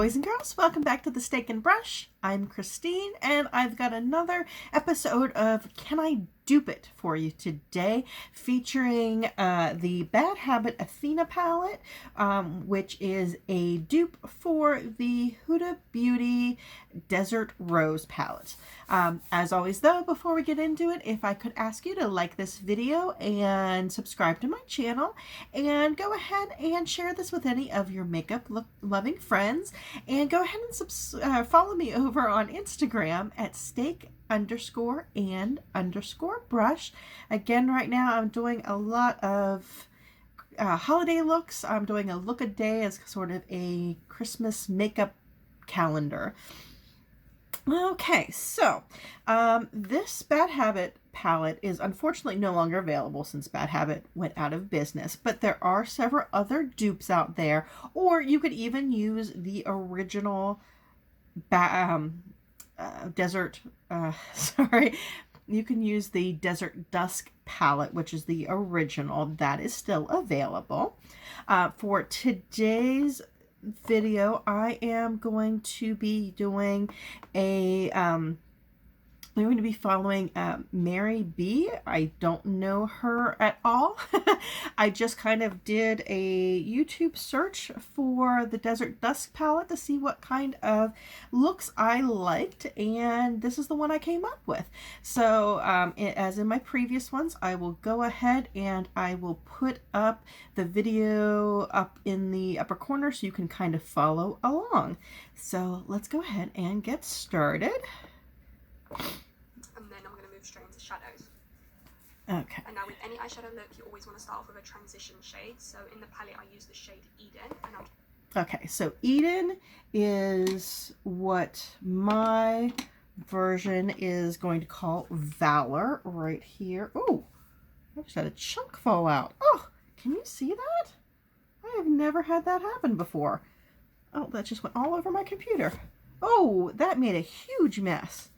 boys and girls, welcome back to the Steak and Brush. I'm Christine, and I've got another episode of Can I Dupe It for you today, featuring the Bad Habit Athena palette, which is a dupe for the Huda Beauty Desert Rose palette. As always though, before we get into it, if I could ask you to like this video and subscribe to my channel, and go ahead and share this with any of your makeup loving friends, and go ahead and follow me over on Instagram at steak_and_brush. Again, right now I'm doing a lot of holiday looks. I'm doing a look a day as sort of a Christmas makeup calendar. Okay, so this Bad Habit palette is unfortunately no longer available since Bad Habit went out of business, but there are several other dupes out there, or you could even use the original you can use the Desert Dusk palette, which is the original. That is still available. For today's video, I am going to be doing I'm going to be following Mary B. I don't know her at all. I just kind of did a YouTube search for the Desert Dusk palette to see what kind of looks I liked, and this is the one I came up with. So as in my previous ones, I will go ahead and I will put up the video up in the upper corner so you can kind of follow along. So let's go ahead and get started. Straight into shadows. Okay. And now with any eyeshadow look, you always want to start off with a transition shade. So in the palette, I use the shade Eden. Okay, so Eden is what my version is going to call Valor right here. Oh, I just had a chunk fall out. Oh, can you see that? I have never had that happen before. Oh, that just went all over my computer. Oh, that made a huge mess.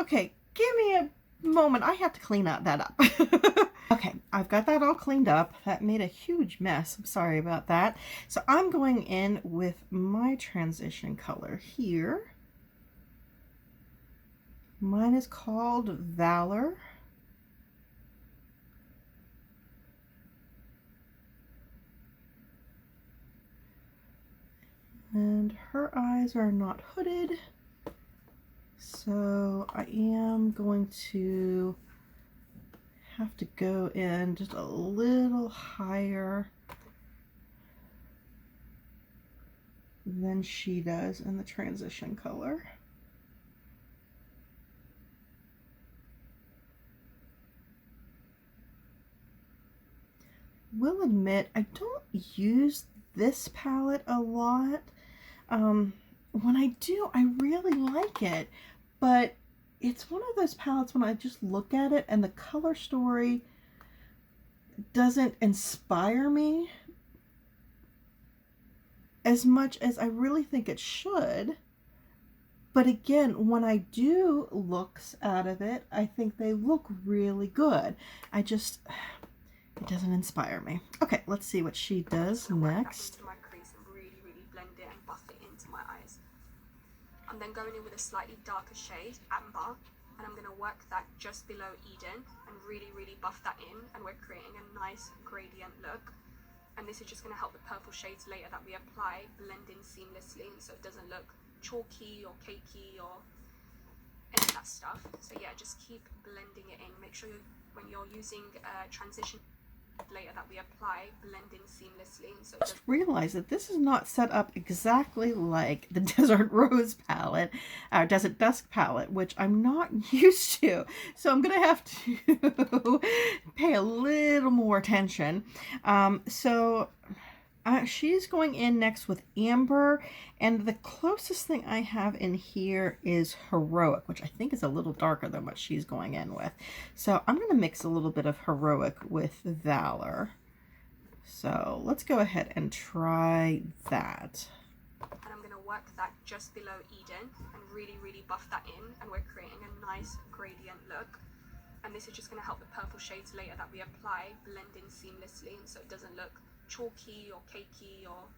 Okay, give me a moment. I have to clean that up. Okay, I've got that all cleaned up. That made a huge mess. I'm sorry about that. So I'm going in with my transition color here. Mine is called Valor. And her eyes are not hooded. So I am going to have to go in just a little higher than she does in the transition color. Will admit I don't use this palette a lot. When I do, I really like it, but it's one of those palettes when I just look at it and the color story doesn't inspire me as much as I really think it should. But again, when I do looks out of it, I think they look really good. It doesn't inspire me. Okay, let's see what she does next. I'm then going in with a slightly darker shade, Amber, and I'm going to work that just below Eden and really buff that in, and we're creating a nice gradient look. And this is just going to help the purple shades later that we apply blend in seamlessly, so it doesn't look chalky or cakey or any of that stuff. So yeah, just keep blending it in. Make sure when you're using transition later that we apply blend in seamlessly. So just realize that this is not set up exactly like the Desert Rose palette, Desert Dusk palette, which I'm not used to. So I'm gonna have to pay a little more attention. She's going in next with Amber, and the closest thing I have in here is Heroic, which I think is a little darker than what she's going in with. So I'm going to mix a little bit of Heroic with Valor. So let's go ahead and try that. And I'm going to work that just below Eden and really buff that in, and we're creating a nice gradient look. And this is just going to help the purple shades later that we apply blend in seamlessly, so it doesn't look chalky or cakey or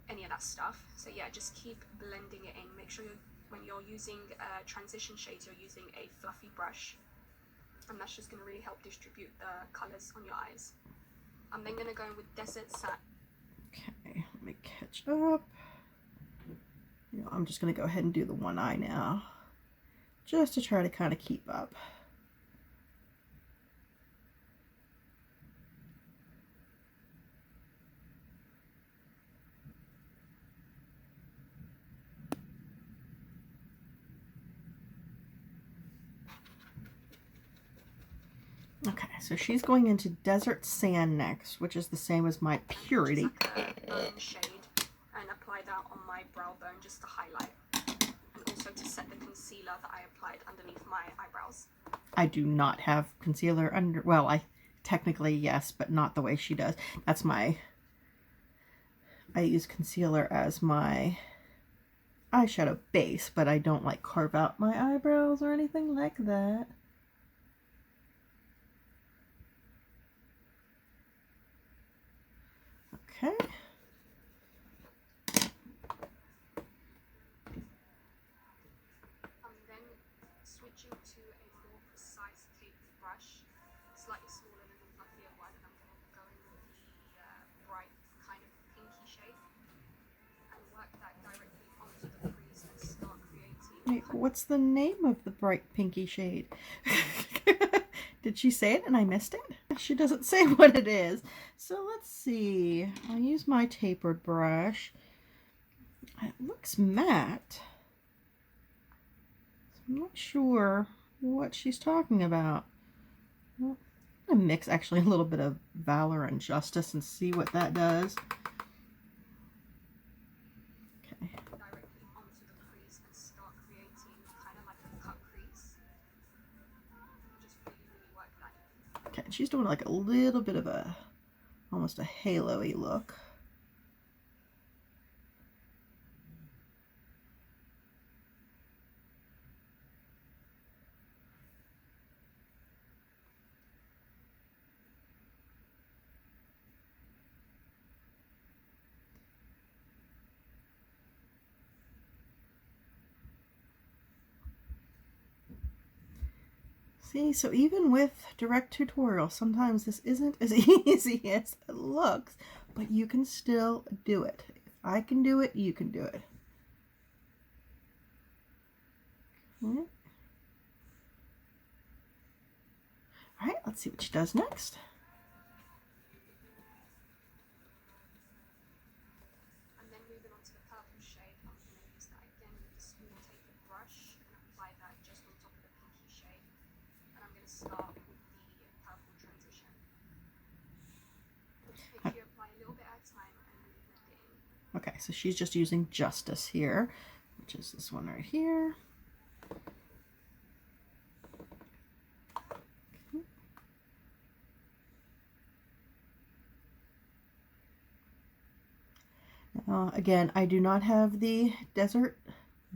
any of that stuff. So yeah, just keep blending it in. Make sure when you're using transition shades, you're using a fluffy brush, and that's just going to really help distribute the colors on your eyes. I'm then going to go in with Desert Sand. Okay, let me catch up. You know, I'm just going to go ahead and do the one eye now, just to try to kind of keep up. Okay, so she's going into Desert Sand next, which is the same as my Purity. Like a bone shade, and apply that on my brow bone just to highlight, and also to set the concealer that I applied underneath my eyebrows. I do not have concealer under, well, I technically yes, but not the way she does. That's my, I use concealer as my eyeshadow base, but I don't like carve out my eyebrows or anything like that. Okay. I'm then switching to a more precise taped brush, slightly smaller than the fluffier one, and I'm going to go in with the bright kind of pinky shade and work that directly onto the crease and start creating. Wait, what's the name of the bright pinky shade? Did she say it and I missed it? She doesn't say what it is. So let's see. I'll use my tapered brush. It looks matte. I'm not sure what she's talking about. Well, I'm going to mix actually a little bit of Valor and Justice and see what that does. Okay. Directly onto the crease and start creating kind of like a cut crease. Just really, really work that in. Okay, she's doing like a little bit of a, almost a halo-y look. See, so even with direct tutorial, sometimes this isn't as easy as it looks, but you can still do it. If I can do it, you can do it. Okay. All right, let's see what she does next. And then moving on to the purple shade, I'm going to use that again with the small tapered brush and apply that just on top of the pinky shade. And I'm going to start with the purple transition. Make sure you apply a little bit at a time and really blend it in. Okay, so she's just using Justice here, which is this one right here. Again, I do not have the Desert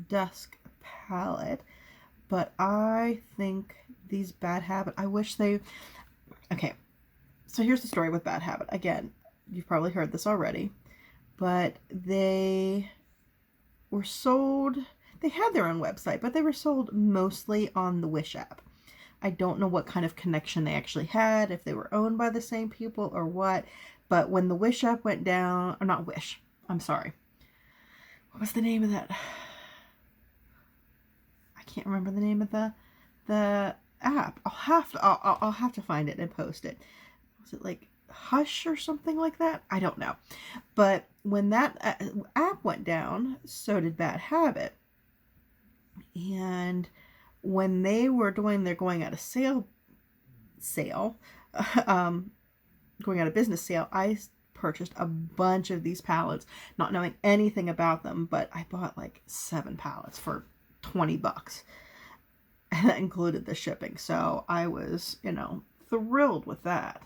Dusk palette, but I think these Bad Habit, I wish they, okay, so here's the story with Bad Habit. Again, you've probably heard this already, but they were sold, they had their own website, but they were sold mostly on the Wish app. I don't know what kind of connection they actually had, if they were owned by the same people or what, but when the Wish app went down, or not Wish, I'm sorry. What was the name of that? I can't remember the name of the app. I'll have to find it and post it. Was it like Hush or something like that? I don't know. But when that app went down, so did Bad Habit. And when they were doing their going out of going out of business sale, I purchased a bunch of these palettes, not knowing anything about them, but I bought like 7 palettes for $20, and that included the shipping. So I was, you know, thrilled with that.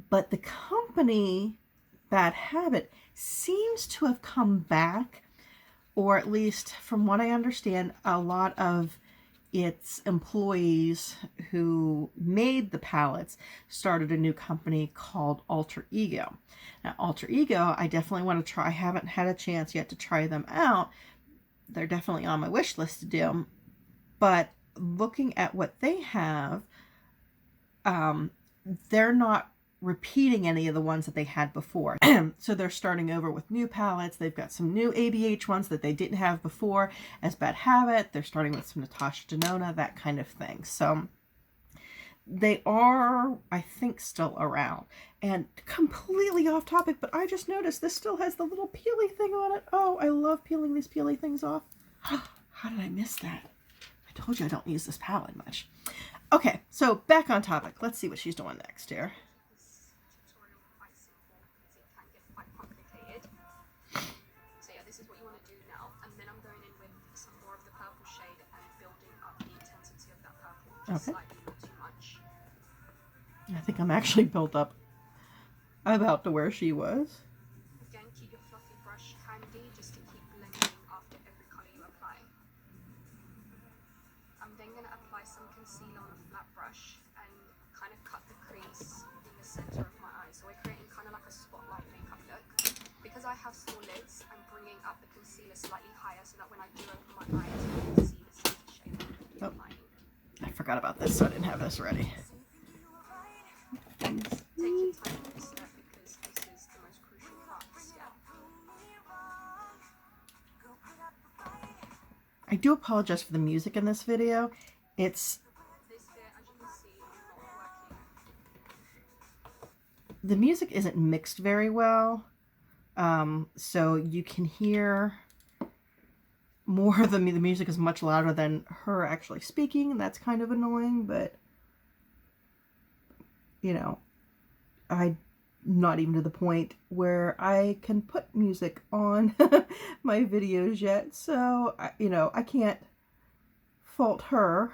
But the company Bad Habit seems to have come back, or at least from what I understand, a lot of its employees who made the palettes, started a new company called Alter Ego. Now, Alter Ego, I definitely want to try. I haven't had a chance yet to try them out. They're definitely on my wish list to do. But looking at what they have, they're not repeating any of the ones that they had before. So they're starting over with new palettes. They've got some new ABH ones that they didn't have before as Bad Habit. They're starting with some Natasha Denona, that kind of thing. So they are, I think, still around. And completely off topic, but I just noticed this still has the little peely thing on it. Oh, I love peeling these peely things off. How did I miss that? I told you I don't use this palette much. Okay, so back on topic. Let's see what she's doing next here. Okay. Slightly, not too much. I think I'm actually built up about to where she was. Again, keep your fluffy brush handy just to keep blending after every colour you apply. I'm then going to apply some concealer on a flat brush and kind of cut the crease in the centre of my eye. So we're creating kind of like a spotlight makeup look. Because I have small lids, I'm bringing up the concealer slightly higher so that when I do open my eyes, you can see the center shade I'm going to be applying. I forgot about this, so I didn't have this ready. Take your time with this step because this is the most crucial part of the step. I do apologize for the music in this video. This bit, as you can see, I'm not working. The music isn't mixed very well, so you can hear more of the music is much louder than her actually speaking, and that's kind of annoying, but you know, I'm not even to the point where I can put music on my videos yet, so you know, I can't fault her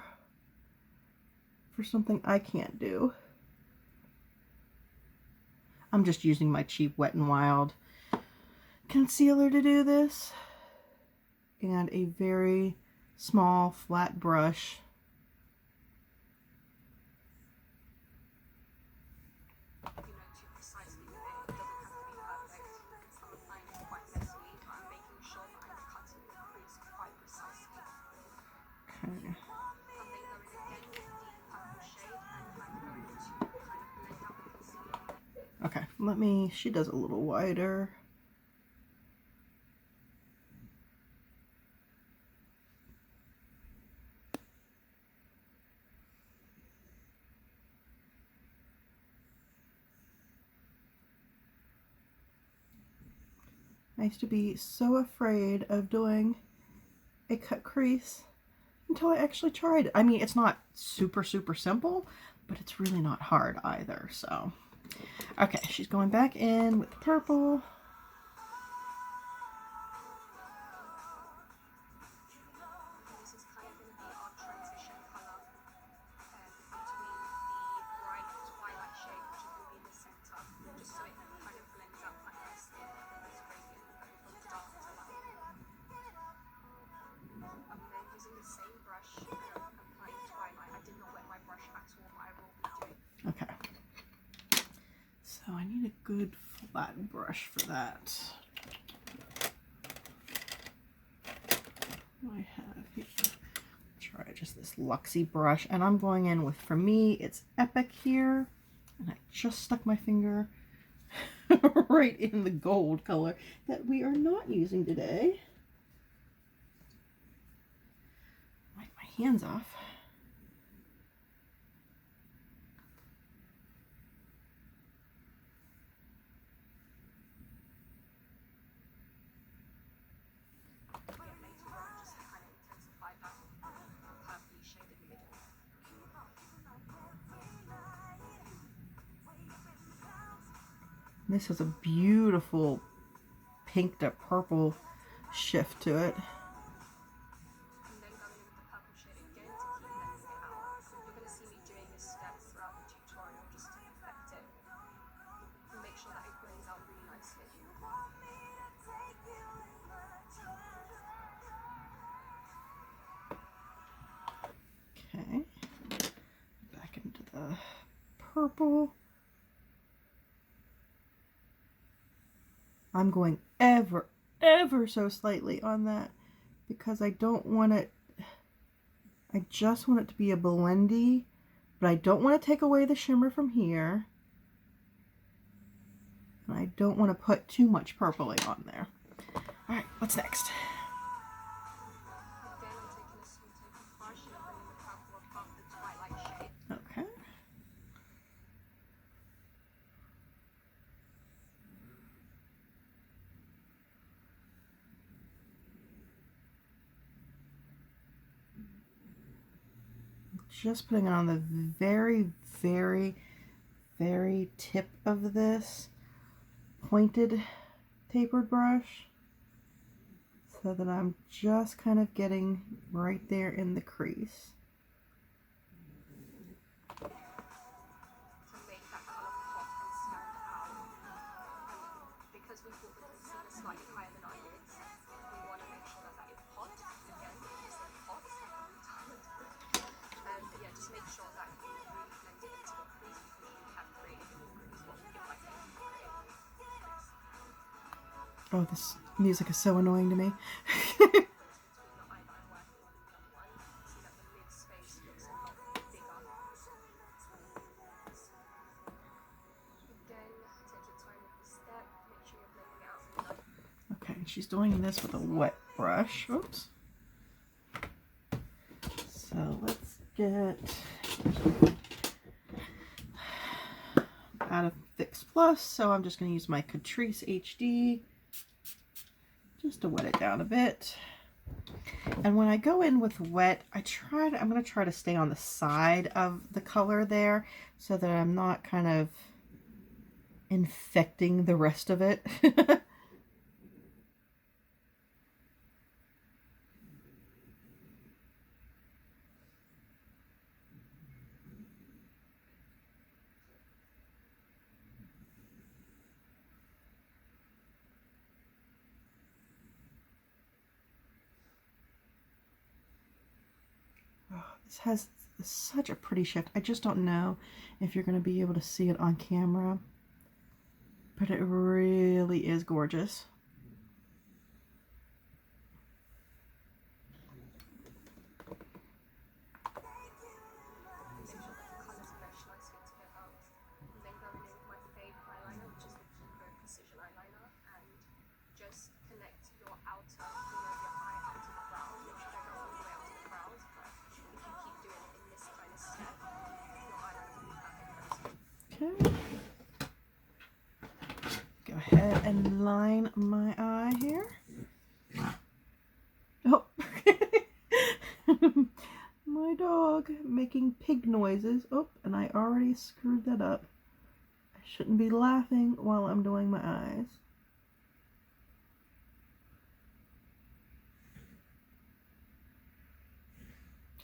for something I can't do. I'm just using my cheap Wet n Wild concealer to do this, and a very small flat brush. You know, too precisely with it. It doesn't have to be perfect. I'm applying it quite messily, but I'm making sure that I'm cutting the crease quite precisely. Okay. I'm then going again with the purple shade and I'm going to kind of blend out the concealer. Okay, she does a little wider. I used to be so afraid of doing a cut crease until I actually tried it. I mean, it's not super simple, but it's really not hard either. So, okay, she's going back in with the purple. This is kind of going to be our transition colour between the bright twilight shade, which is going to be in the centre, just so it kind of blends out quite nicely. This gradient from dark to light. I'm then using the same brush applying twilight. I did not wet my brush at all, but I will be doing. Okay. So I need a good flat brush for that. I have here. Try just this Luxie brush, and I'm going in with, for me, it's Epic here, and I just stuck my finger right in the gold color that we are not using today. Wipe my hands off. This has a beautiful pink to purple shift to it. And then going in with the purple shade again to keep blending it out. You're going to see me doing this step throughout the tutorial just to perfect it. And make sure that it blends out really nicely. Okay. purple. I'm going ever so slightly on that because I don't want it, I just want it to be a blendy, but I don't want to take away the shimmer from here. And I don't want to put too much purpley on there. All right, what's next? Okay. Just putting it on the very, very, very tip of this pointed tapered brush so that I'm just kind of getting right there in the crease. To make that colour pop and stand out. And because we brought the concealer slightly higher than I did, we want to make sure that that is hot. Again, you said hot, yeah, just make sure that you really blend it into the crease because you have created your crease. What if I say create? Oh, this music is so annoying to me. Okay, she's doing this with a wet brush. Oops. So let's get out of Fix Plus. So I'm just going to use my Catrice HD just to wet it down a bit. And when I go in with wet, I'm going to try to stay on the side of the color there so that I'm not kind of infecting the rest of it. This has such a pretty shift. I just don't know if you're going to be able to see it on camera, but it really is gorgeous. Okay. Go ahead and line my eye here. Oh, my dog making pig noises. Oh, and I already screwed that up. I shouldn't be laughing while I'm doing my eyes.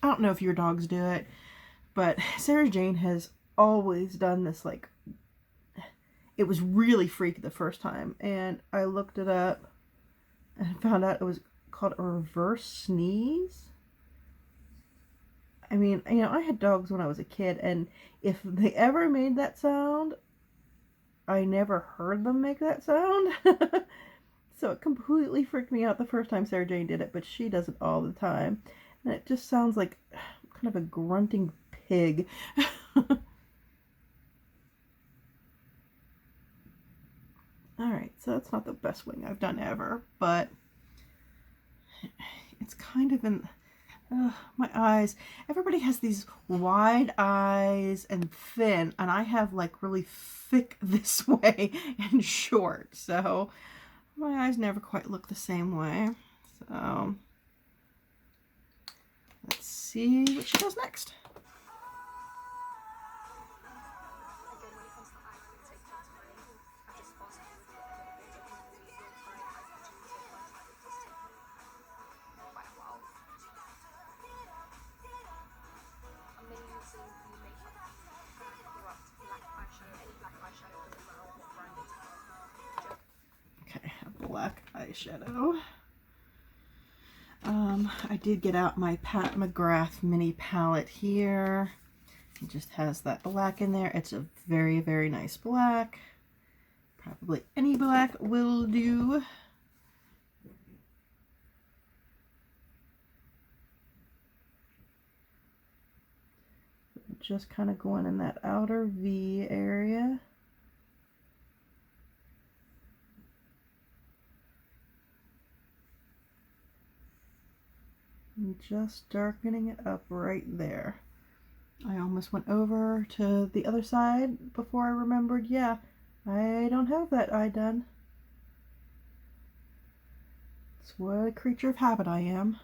I don't know if your dogs do it, but Sarah Jane has always done this. Like, it was really freaky the first time, and I looked it up and found out it was called a reverse sneeze. I mean, you know, I had dogs when I was a kid, and if they ever made that sound, I never heard them make that sound. So it completely freaked me out the first time Sarah Jane did it, but she does it all the time. And it just sounds like kind of a grunting pig. Alright, so that's not the best wing I've done ever, but it's kind of in my eyes. Everybody has these wide eyes and thin, and I have like really thick this way and short, so my eyes never quite look the same way. So let's see what she does next. Okay, a black eyeshadow. I did get out my Pat McGrath mini palette here. It just has that black in there. It's a very, very nice black. Probably any black will do. Just kind of going in that outer V area. And just darkening it up right there. I almost went over to the other side before I remembered, yeah, I don't have that eye done. That's what a creature of habit I am.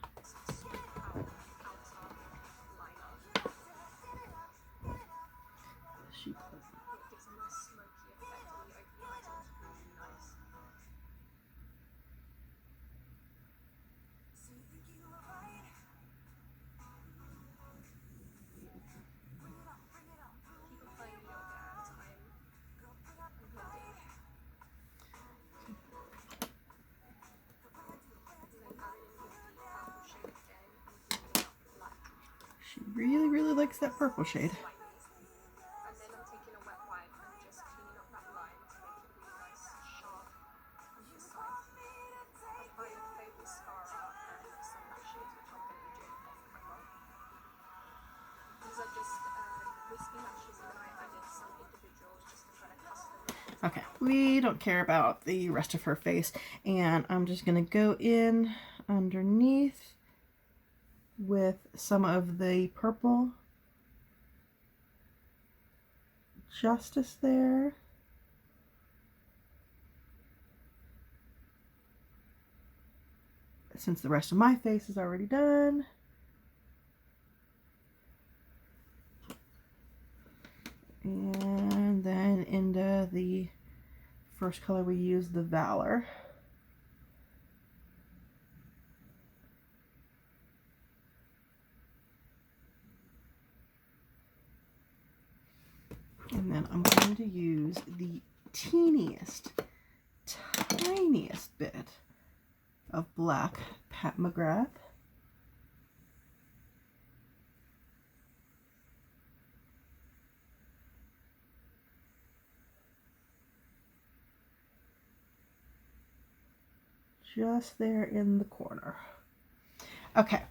She really, really likes that purple shade. And then I'm taking a wet wipe and just cleaning up that line to make it really nice, sharp, and precise. I've got a fake mascara and some lashes, which I'm going to be doing off camera. These are just wispy lashes, and then I added some individuals just to try to custom. Okay, we don't care about the rest of her face, and I'm just going to go in underneath with some of the purple justice there. Since the rest of my face is already done. And then into the first color we use, the Valor. And then I'm going to use the teeniest, tiniest bit of black Pat McGrath. Just there in the corner. Okay,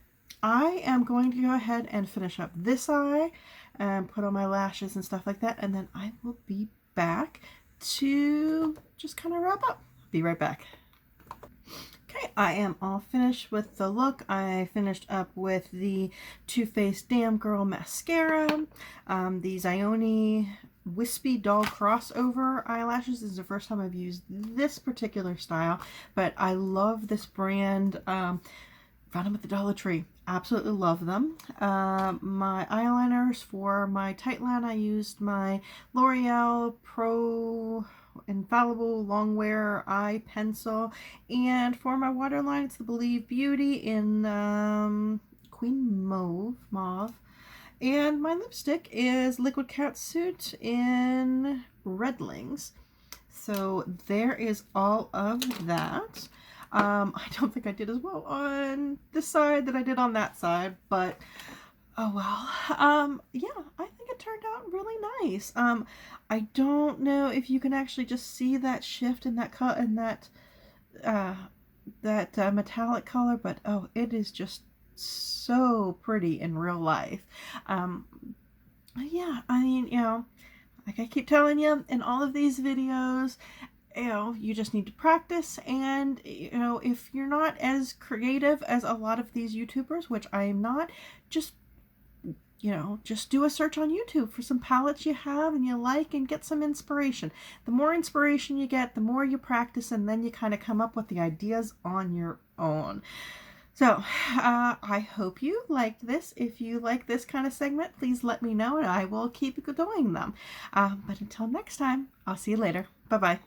I am going to go ahead and finish up this eye and put on my lashes and stuff like that, and then I will be back to just kind of wrap up. Be right back. Okay, I am all finished with the look. I finished up with the Too Faced Damn Girl mascara, the Zioni Wispy Doll Crossover eyelashes. This is the first time I've used this particular style, but I love this brand. Found them at the Dollar Tree. Absolutely love them. My eyeliners, for my tight line, I used my L'Oreal Pro Infallible Longwear Eye Pencil. And for my waterline, it's the Believe Beauty in Queen Mauve. And my lipstick is Liquid Catsuit in Redlings. So there is all of that. I don't think I did as well on this side that I did on that side, but oh well. Yeah, I think it turned out really nice. I don't know if you can actually just see that shift in that cut and that metallic color, but oh, it is just so pretty in real life. Yeah, I mean, you know, like I keep telling you in all of these videos, you know, you just need to practice, and you know, if you're not as creative as a lot of these YouTubers, which I am not, just, you know, just do a search on YouTube for some palettes you have and you like and get some inspiration. The more inspiration you get, the more you practice, and then you kind of come up with the ideas on your own. So, I hope you liked this. If you like this kind of segment, please let me know and I will keep doing them. But until next time, I'll see you later. Bye-bye.